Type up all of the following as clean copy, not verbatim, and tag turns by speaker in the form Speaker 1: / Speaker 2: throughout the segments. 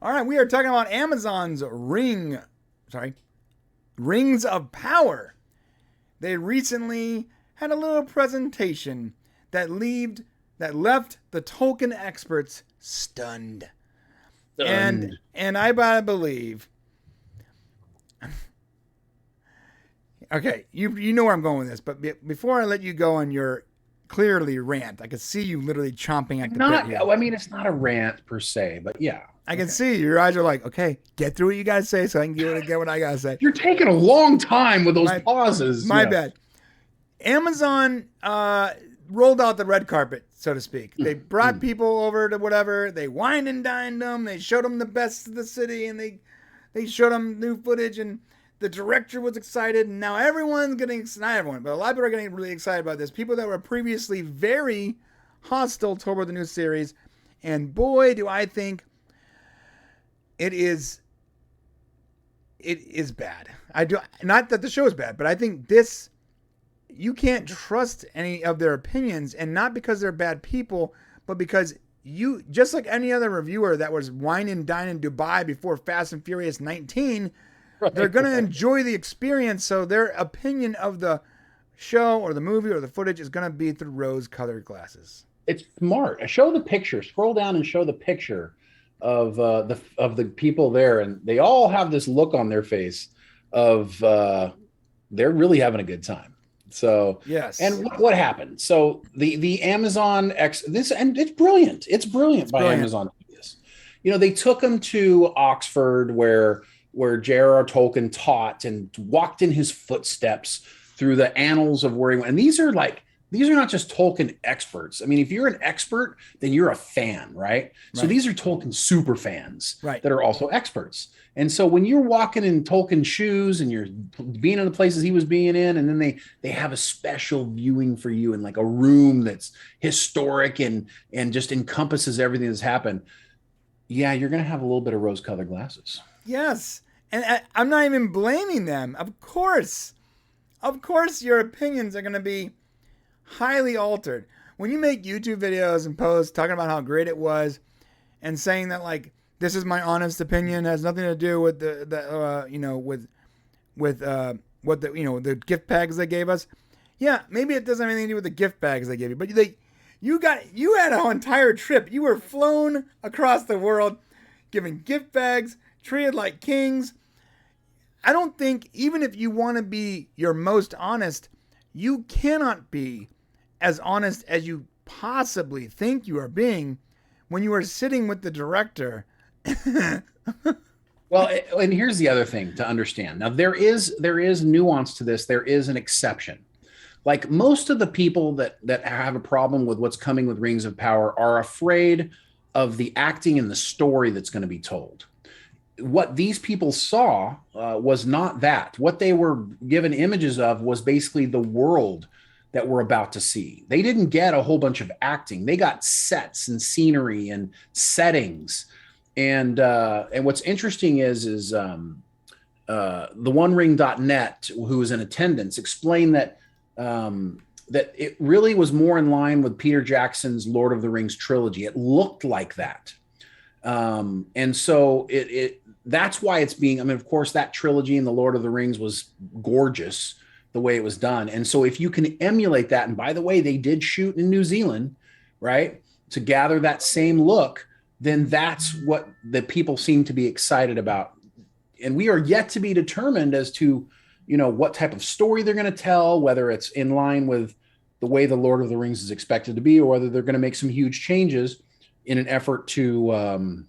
Speaker 1: All right, we are talking about Amazon's Rings of Power. They recently had a little presentation that left the Tolkien experts stunned. And I gotta believe. Okay, you know where I'm going with this, but before I let you go on your clearly rant, I can see you literally chomping at the bit here.
Speaker 2: I mean, it's not a rant per se, but yeah.
Speaker 1: I can see your eyes are like, okay, get through what you guys say so I can get what I gotta say.
Speaker 2: You're taking a long time with those pauses.
Speaker 1: My bad. Amazon rolled out the red carpet, so to speak. They brought people over to whatever. They wined and dined them. They showed them the best of the city, and they showed them new footage. And the director was excited. And now everyone's getting, not everyone, but a lot of people are getting really excited about this. People that were previously very hostile toward the new series. And boy, do I think it is bad. I do not that the show is bad, but I think this, you can't trust any of their opinions, and not because they're bad people, but because you, just like any other reviewer that was wine and dine in Dubai before Fast and Furious 19, they're going to enjoy the experience. So their opinion of the show or the movie or the footage is going to be through rose-colored glasses.
Speaker 2: It's smart. Show the picture. Scroll down and show the picture of the people there, and they all have this look on their face of they're really having a good time. So
Speaker 1: yes.
Speaker 2: And what happened? So the Amazon this, and it's brilliant. It's brilliant by Amazon to do this. You know, they took them to Oxford where J.R.R. Tolkien taught and walked in his footsteps through the annals of where he went. And these are not just Tolkien experts. I mean, if you're an expert, then you're a fan, right? So these are Tolkien super fans that are also experts. And so when you're walking in Tolkien's shoes and you're being in the places he was being in, and then they have a special viewing for you in like a room that's historic and just encompasses everything that's happened. Yeah, you're going to have a little bit of rose-colored glasses.
Speaker 1: Yes. And I'm not even blaming them. Of course your opinions are going to be highly altered. When you make YouTube videos and posts talking about how great it was and saying that, like, this is my honest opinion, has nothing to do with the gift bags they gave us. Yeah, maybe it doesn't have anything to do with the gift bags they gave you, but you had an entire trip. You were flown across the world, given gift bags, treated like kings. I don't think, even if you want to be your most honest, you cannot be as honest as you possibly think you are being when you are sitting with the director.
Speaker 2: Well, and here's the other thing to understand. Now, there is nuance to this. There is an exception. Like, most of the people that have a problem with what's coming with Rings of Power are afraid of the acting and the story that's going to be told. What these people saw was not that. What they were given images of was basically the world that we're about to see. They didn't get a whole bunch of acting. They got sets and scenery and settings. And what's interesting is the OneRing.net, who was in attendance, explained that that it really was more in line with Peter Jackson's Lord of the Rings trilogy. It looked like that. And so that's why it's being, I mean, of course, that trilogy in the Lord of the Rings was gorgeous the way it was done. And so if you can emulate that, and by the way, they did shoot in New Zealand, right, to gather that same look, then that's what the people seem to be excited about. And we are yet to be determined as to, you know, what type of story they're going to tell, whether it's in line with the way the Lord of the Rings is expected to be, or whether they're going to make some huge changes in an effort to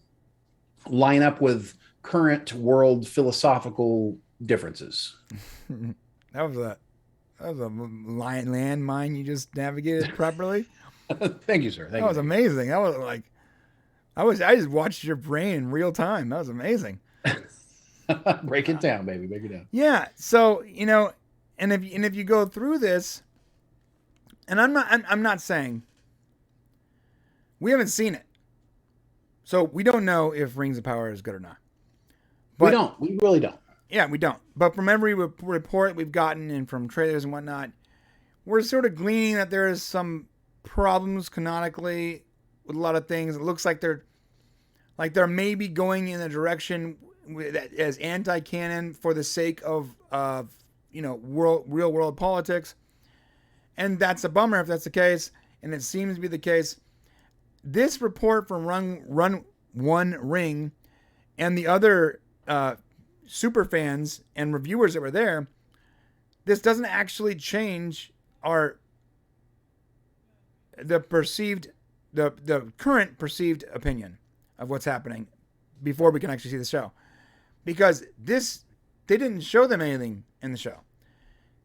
Speaker 2: line up with current world philosophical differences.
Speaker 1: That was a landmine you just navigated properly.
Speaker 2: Thank you, sir.
Speaker 1: That was amazing. That was like, I just watched your brain in real time. That was amazing.
Speaker 2: Break it down, baby. Break it down.
Speaker 1: Yeah. So, you know, and if you go through this, and I'm not saying we haven't seen it, so we don't know if Rings of Power is good or not.
Speaker 2: But we really don't.
Speaker 1: Yeah, we don't. But from every report we've gotten and from trailers and whatnot, we're sort of gleaning that there is some problems canonically with a lot of things. It looks like they're like they're maybe going in a direction as anti-canon for the sake of real world politics, and that's a bummer if that's the case, and it seems to be the case. This report from Run One Ring and the other super fans and reviewers that were there, this doesn't actually change the current perceived opinion of what's happening before we can actually see the show, because they didn't show them anything in the show.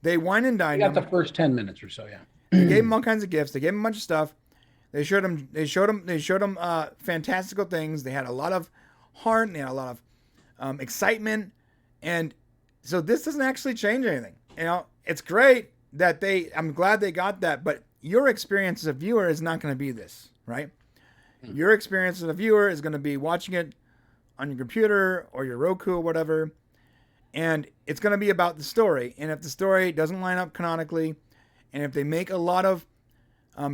Speaker 1: They wine and dined
Speaker 2: got
Speaker 1: them.
Speaker 2: the first 10 minutes or so, yeah.
Speaker 1: They gave them all kinds of gifts. They gave them a bunch of stuff. They showed them fantastical things. They had a lot of heart, and they had a lot of excitement, and so this doesn't actually change anything. It's great that I'm glad they got that, but your experience as a viewer is not going to be this, right? Your experience as a viewer is going to be watching it on your computer or your Roku or whatever, and it's going to be about the story. And if the story doesn't line up canonically, and if they make a lot of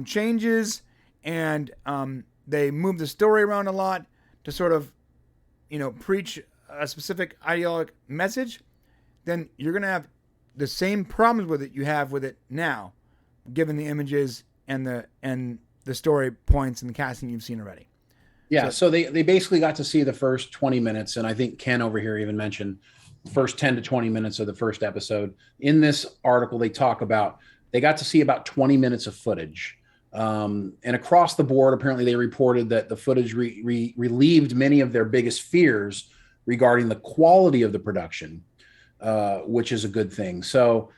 Speaker 1: changes, and they move the story around a lot to sort of, preach a specific ideological message, then you're going to have the same problems with it you have with it now, given the images and the story points and the casting you've seen already.
Speaker 2: Yeah, so they basically got to see the first 20 minutes, and I think Ken over here even mentioned the first 10 to 20 minutes of the first episode. In this article, they talk about they got to see about 20 minutes of footage. And across the board, apparently they reported that the footage relieved many of their biggest fears regarding the quality of the production, which is a good thing. So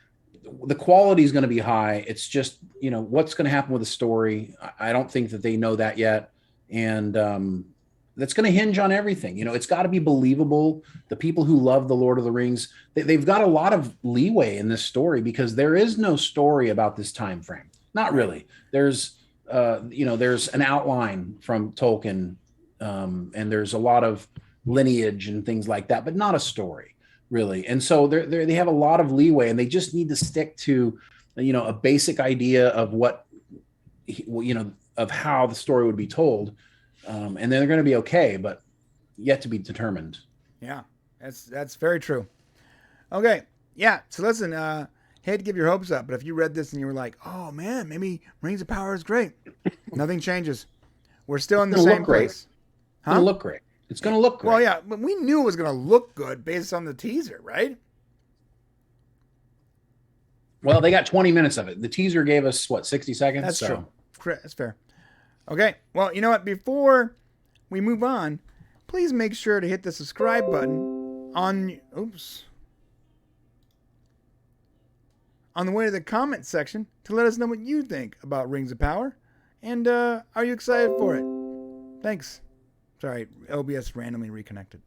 Speaker 2: the quality is going to be high. It's just, what's going to happen with the story. I don't think that they know that yet. And that's going to hinge on everything. It's got to be believable. The people who love The Lord of the Rings, they've got a lot of leeway in this story, because there is no story about this time frame. Not really. There's an outline from Tolkien, and there's a lot of lineage and things like that, but not a story really. And so they have a lot of leeway, and they just need to stick to, a basic idea of of how the story would be told. And then they're going to be okay, but yet to be determined.
Speaker 1: Yeah, that's very true. Okay. Yeah. So listen, hate to give your hopes up, but if you read this and you were like, oh man, maybe Rings of Power is great, nothing changes. We're still in the same place.
Speaker 2: It's going to look great. It's going to look great.
Speaker 1: Well, yeah, but we knew it was going to look good based on the teaser, right?
Speaker 2: Well, they got 20 minutes of it. The teaser gave us, 60 seconds?
Speaker 1: That's true. That's fair. Okay, well, you know what? Before we move on, please make sure to hit the subscribe button on the way to the comment section to let us know what you think about Rings of Power. And are you excited for it? Thanks. Sorry, OBS randomly reconnected.